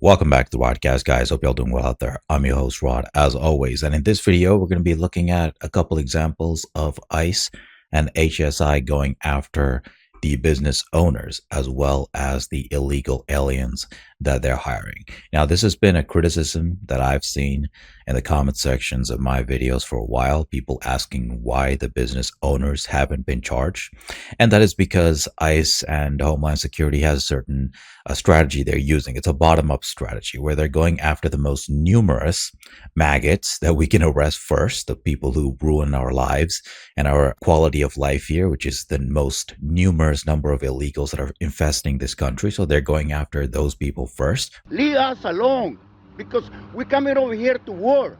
Welcome back to the Rodecast, guys. Hope y'all doing well out there. I'm your host, Rod, as always. And in this video, we're going to be looking at a couple examples of ICE and HSI going after the business owners as well as the illegal aliens that they're hiring. Now, this has been a criticism that I've seen in the comment sections of my videos for a while, people asking why the business owners haven't been charged. And that is because ICE and Homeland Security has a certain strategy they're using. It's a bottom-up strategy where they're going after the most numerous maggots that we can arrest first, the people who ruin our lives and our quality of life here, which is the most numerous number of illegals that are infesting this country. So they're going after those people first. Leave us alone, because we're coming over here to war.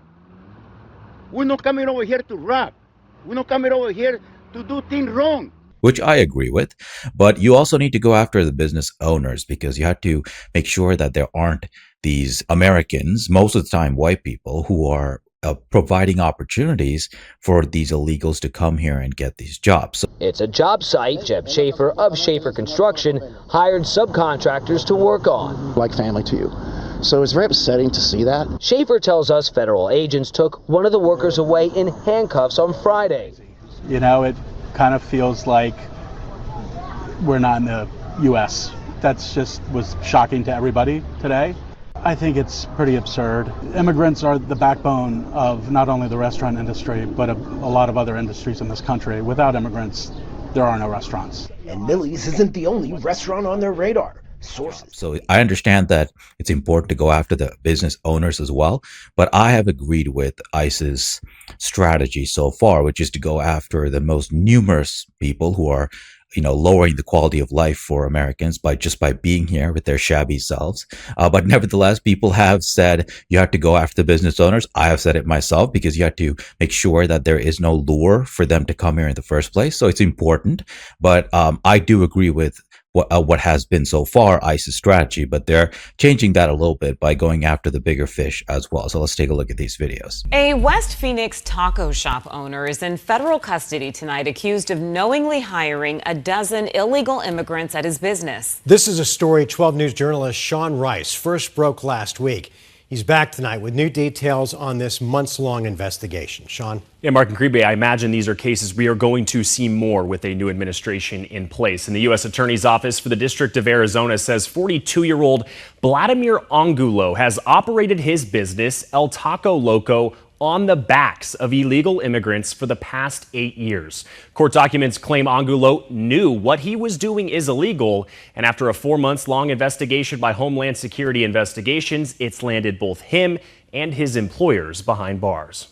We're not coming over here to rob. We're not coming over here to do things wrong. Which I agree with, but you also need to go after the business owners because you have to make sure that there aren't these Americans, most of the time white people, who are providing opportunities for these illegals to come here and get these jobs. It's a job site Jeb Schaefer of Schaefer Construction hired subcontractors to work on. Like family to you. So it's very upsetting to see that. Schaefer tells us federal agents took one of the workers away in handcuffs on Friday. You know, it kind of feels like we're not in the U.S. That's just was shocking to everybody today. I think it's pretty absurd. Immigrants are the backbone of not only the restaurant industry, but a lot of other industries in this country. Without immigrants, there are no restaurants. And Millie's isn't the only restaurant on their radar. Sources. So I understand that it's important to go after the business owners as well, but I have agreed with ICE's strategy so far, which is to go after the most numerous people who are, lowering the quality of life for Americans by being here with their shabby selves. But nevertheless, people have said you have to go after the business owners. I have said it myself because you have to make sure that there is no lure for them to come here in the first place. So it's important. But I do agree with what has been so far ICE's strategy, but they're changing that a little bit by going after the bigger fish as well. So let's take a look at these videos. A West Phoenix taco shop owner is in federal custody tonight, accused of knowingly hiring a dozen illegal immigrants at his business. This is a story 12 News journalist Sean Rice first broke last week. He's back tonight with new details on this months-long investigation. Sean? Yeah, Mark and Kribe, I imagine these are cases we are going to see more with a new administration in place. And the U.S. Attorney's Office for the District of Arizona says 42-year-old Vladimir Angulo has operated his business, El Taco Loco, on the backs of illegal immigrants for the past 8 years. Court documents claim Angulo knew what he was doing is illegal, and after a 4-month-long investigation by Homeland Security Investigations, it's landed both him and his employers behind bars.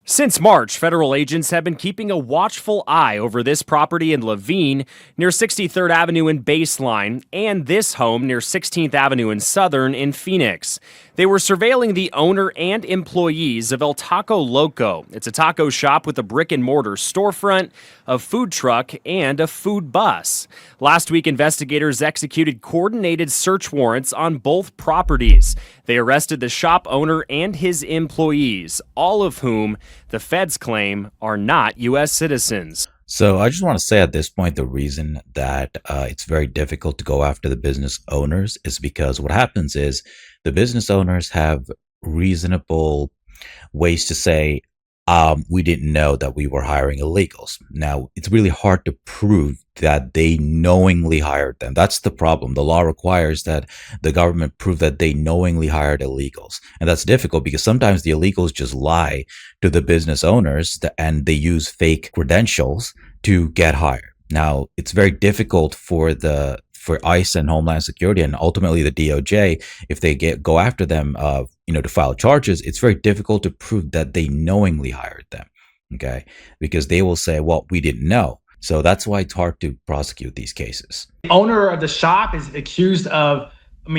Since March, federal agents have been keeping a watchful eye over this property in Laveen near 63rd Avenue in Baseline and this home near 16th Avenue in Southern in Phoenix. They were surveilling the owner and employees of El Taco Loco. It's a taco shop with a brick and mortar storefront, a food truck, and a food bus. Last week, investigators executed coordinated search warrants on both properties. They arrested the shop owner and his employees, all of whom the feds claim are not U.S. citizens. So I just want to say at this point, the reason that it's very difficult to go after the business owners is because what happens is the business owners have reasonable ways to say, we didn't know that we were hiring illegals. Now, it's really hard to prove that they knowingly hired them. That's the problem. The law requires that the government prove that they knowingly hired illegals. And that's difficult because sometimes the illegals just lie to the business owners and they use fake credentials to get hired. Now, it's very difficult for ICE and Homeland Security and ultimately the DOJ, if they go after them, to file charges, it's very difficult to prove that they knowingly hired them, okay? Because they will say, well, we didn't know. So that's why it's hard to prosecute these cases. The owner of the shop is accused of,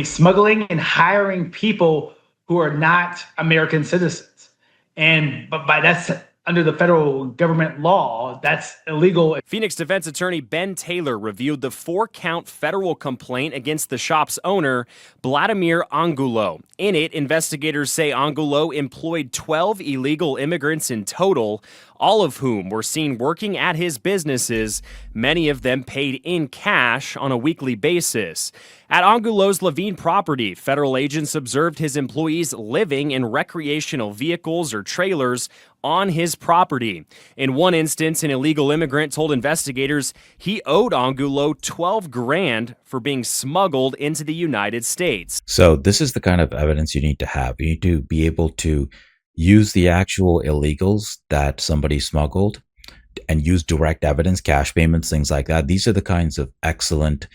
smuggling and hiring people who are not American citizens. But that's under the federal government law, that's illegal. Phoenix defense attorney Ben Taylor reviewed the 4-count federal complaint against the shop's owner, Vladimir Angulo. In it, investigators say Angulo employed 12 illegal immigrants in total, all of whom were seen working at his businesses, many of them paid in cash on a weekly basis. At Angulo's Levine property, federal agents observed his employees living in recreational vehicles or trailers on his property. In one instance, an illegal immigrant told investigators he owed Angulo $12,000 for being smuggled into the United States. So this is the kind of evidence you need to have. You need to be able to use the actual illegals that somebody smuggled and use direct evidence, cash payments, things like that. These are the kinds of excellent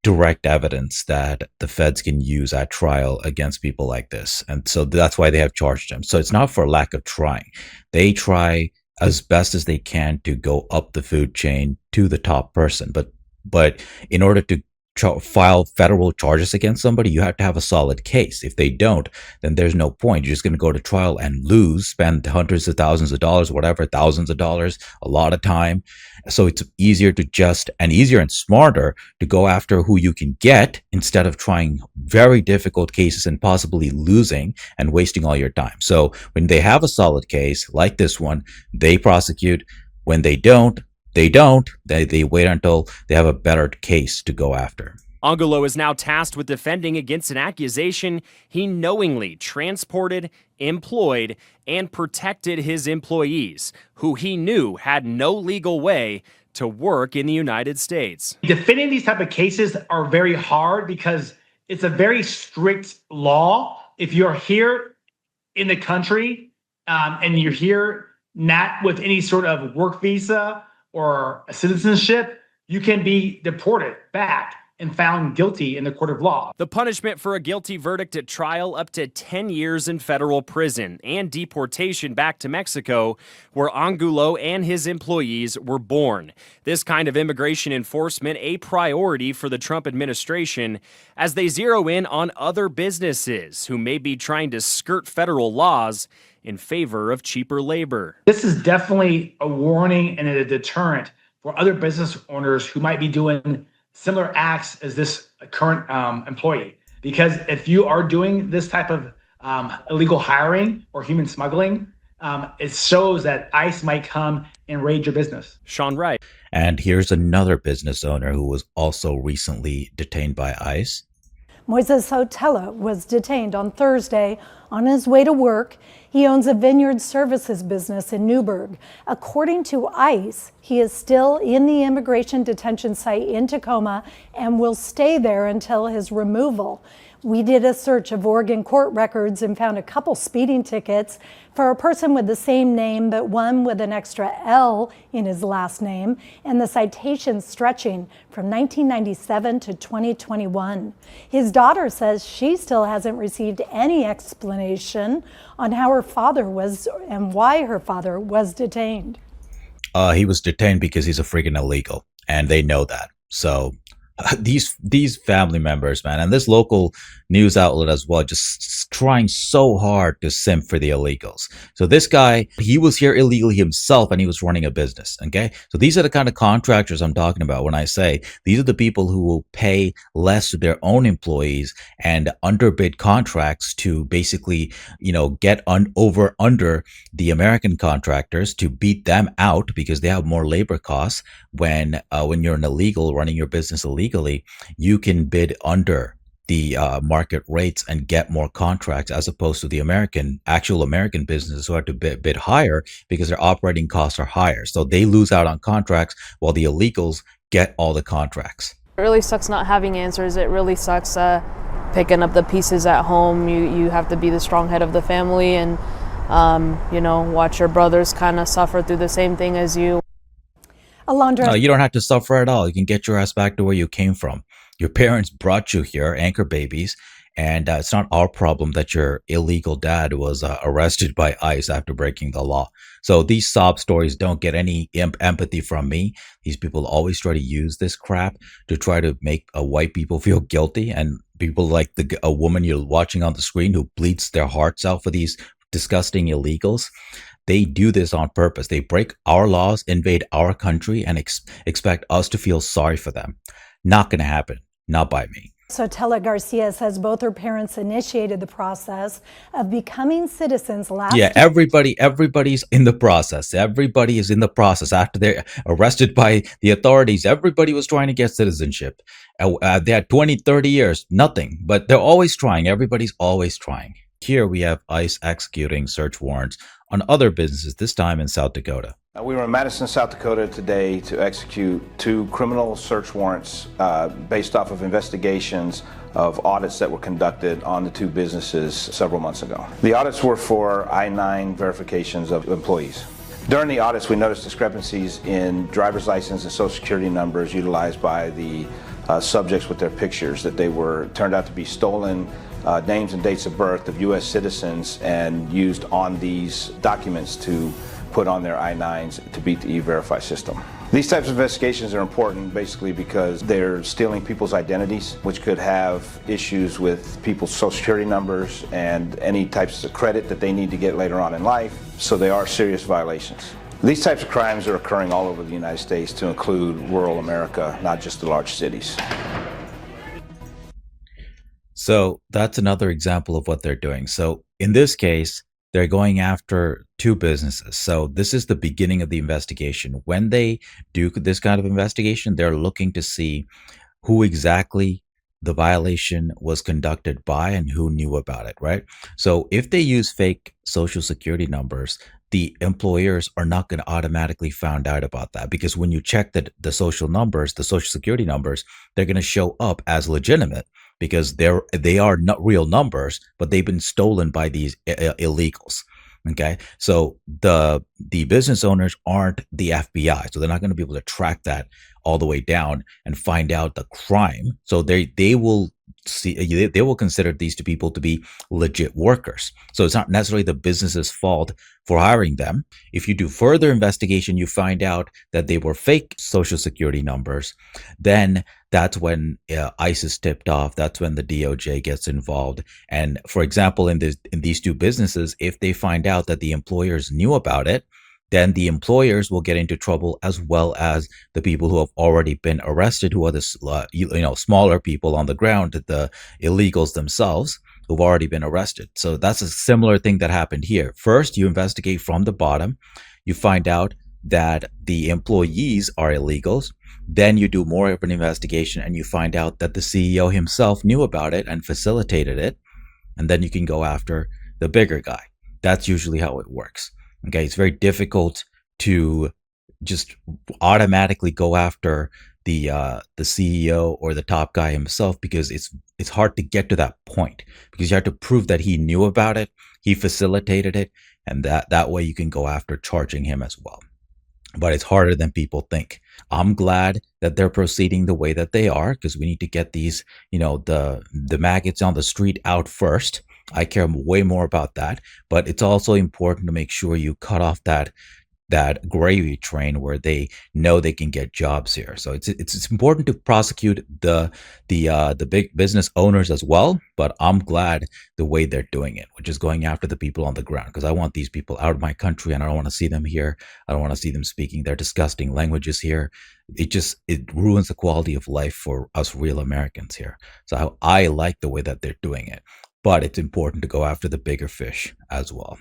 direct evidence that the feds can use at trial against people like this. And so that's why they have charged him. So it's not for lack of trying. They try as best as they can to go up the food chain to the top person. But in order to file federal charges against somebody, you have to have a solid case. If they don't, then there's no point. You're just going to go to trial and lose, spend hundreds of thousands of dollars, whatever, thousands of dollars, a lot of time. So it's easier and smarter to go after who you can get instead of trying very difficult cases and possibly losing and wasting all your time. So when they have a solid case like this one, they prosecute. When they don't, they wait until they have a better case to go after. Angulo is now tasked with defending against an accusation he knowingly transported, employed, and protected his employees, who he knew had no legal way to work in the United States. Defending these type of cases are very hard because it's a very strict law. If you're here in the country and you're here not with any sort of work visa or a citizenship, you can be deported back and found guilty in the court of law. The punishment for a guilty verdict at trial, up to 10 years in federal prison and deportation back to Mexico, where Angulo and his employees were born. This kind of immigration enforcement a priority for the Trump administration as they zero in on other businesses who may be trying to skirt federal laws in favor of cheaper labor. This is definitely a warning and a deterrent for other business owners who might be doing similar acts as this current employee. Because if you are doing this type of illegal hiring or human smuggling, it shows that ICE might come and raid your business. Sean Wright. And here's another business owner who was also recently detained by ICE. Moises Sotelo was detained on Thursday on his way to work. He owns a vineyard services business in Newburgh. According to ICE, he is still in the immigration detention site in Tacoma and will stay there until his removal. We did a search of Oregon court records and found a couple speeding tickets for a person with the same name, but one with an extra L in his last name, and the citations stretching from 1997 to 2021. His daughter says she still hasn't received any explanation on how her father was and why her father was detained. He was detained because he's a freaking illegal, and they know that. So these family members, man, and this local news outlet as well, just trying so hard to simp for the illegals. So this guy, he was here illegally himself and he was running a business. Okay. So these are the kind of contractors I'm talking about when I say these are the people who will pay less to their own employees and underbid contracts to basically, get under the American contractors to beat them out because they have more labor costs. When you're an illegal running your business illegally, you can bid under the market rates and get more contracts as opposed to the actual American businesses who have to bid higher because their operating costs are higher. So they lose out on contracts while the illegals get all the contracts. It really sucks not having answers. It really sucks picking up the pieces at home. You have to be the strong head of the family and, watch your brothers kind of suffer through the same thing as you. Alondra. No, you don't have to suffer at all. You can get your ass back to where you came from. Your parents brought you here, anchor babies, and it's not our problem that your illegal dad was arrested by ICE after breaking the law. So these sob stories don't get any empathy from me. These people always try to use this crap to try to make white people feel guilty, and people like a woman you're watching on the screen who bleeds their hearts out for these disgusting illegals. They do this on purpose. They break our laws, invade our country, and expect us to feel sorry for them. Not going to happen. Not by me. Sotella Garcia says both her parents initiated the process of becoming citizens last Yeah, year. everybody's in the process. Everybody is in the process. After they're arrested by the authorities, everybody was trying to get citizenship. They had 20, 30 years, nothing. But they're always trying. Everybody's always trying. Here we have ICE executing search warrants on other businesses, this time in South Dakota. We were in Madison, South Dakota today to execute 2 criminal search warrants based off of investigations of audits that were conducted on the 2 businesses several months ago. The audits were for I-9 verifications of employees. During the audits, we noticed discrepancies in driver's license and social security numbers utilized by the subjects with their pictures, that they were turned out to be stolen names and dates of birth of U.S. citizens and used on these documents to put on their I-9s to beat the E-Verify system. These types of investigations are important basically because they're stealing people's identities, which could have issues with people's social security numbers and any types of credit that they need to get later on in life, so they are serious violations. These types of crimes are occurring all over the United States, to include rural America, not just the large cities. So that's another example of what they're doing. So in this case, they're going after 2 businesses. So this is the beginning of the investigation. When they do this kind of investigation, they're looking to see who exactly the violation was conducted by and who knew about it, right? So if they use fake social security numbers, the employers are not going to automatically find out about that, because when you check the social numbers, the social security numbers, they're going to show up as legitimate, because they are not real numbers, but they've been stolen by these illegals. Okay, so the business owners aren't the FBI, so they're not going to be able to track that all the way down and find out the crime. So they will consider these 2 people to be legit workers. So it's not necessarily the business's fault for hiring them. If you do further investigation, you find out that they were fake social security numbers, then that's when ICE is tipped off. That's when the DOJ gets involved. And for example, in these 2 businesses, if they find out that the employers knew about it, then the employers will get into trouble, as well as the people who have already been arrested, who are the smaller people on the ground, the illegals themselves who've already been arrested. So that's a similar thing that happened here. First, you investigate from the bottom. You find out that the employees are illegals. Then you do more of an investigation and you find out that the CEO himself knew about it and facilitated it. And then you can go after the bigger guy. That's usually how it works. Okay, it's very difficult to just automatically go after the CEO or the top guy himself, because it's hard to get to that point, because you have to prove that he knew about it, he facilitated it, and that way you can go after charging him as well. But it's harder than people think. I'm glad that they're proceeding the way that they are, because we need to get these, the maggots on the street out first. I care way more about that, but it's also important to make sure you cut off that gravy train where they know they can get jobs here. So it's important to prosecute the big business owners as well, but I'm glad the way they're doing it, which is going after the people on the ground, because I want these people out of my country and I don't want to see them here. I don't want to see them speaking their disgusting languages here. It ruins the quality of life for us real Americans here. So I like the way that they're doing it, but it's important to go after the bigger fish as well.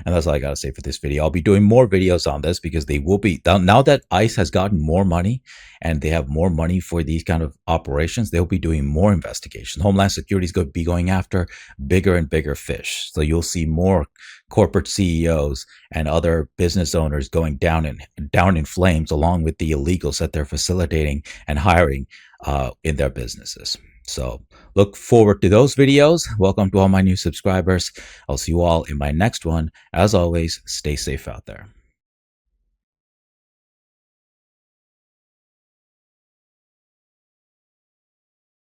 And that's all I got to say for this video. I'll be doing more videos on this, because they will be, now that ICE has gotten more money and they have more money for these kind of operations, they'll be doing more investigations. Homeland Security is going to be going after bigger and bigger fish. So you'll see more corporate CEOs and other business owners going down in flames, along with the illegals that they're facilitating and hiring in their businesses. So look forward to those videos. Welcome to all my new subscribers. I'll see you all in my next one. As always, stay safe out there.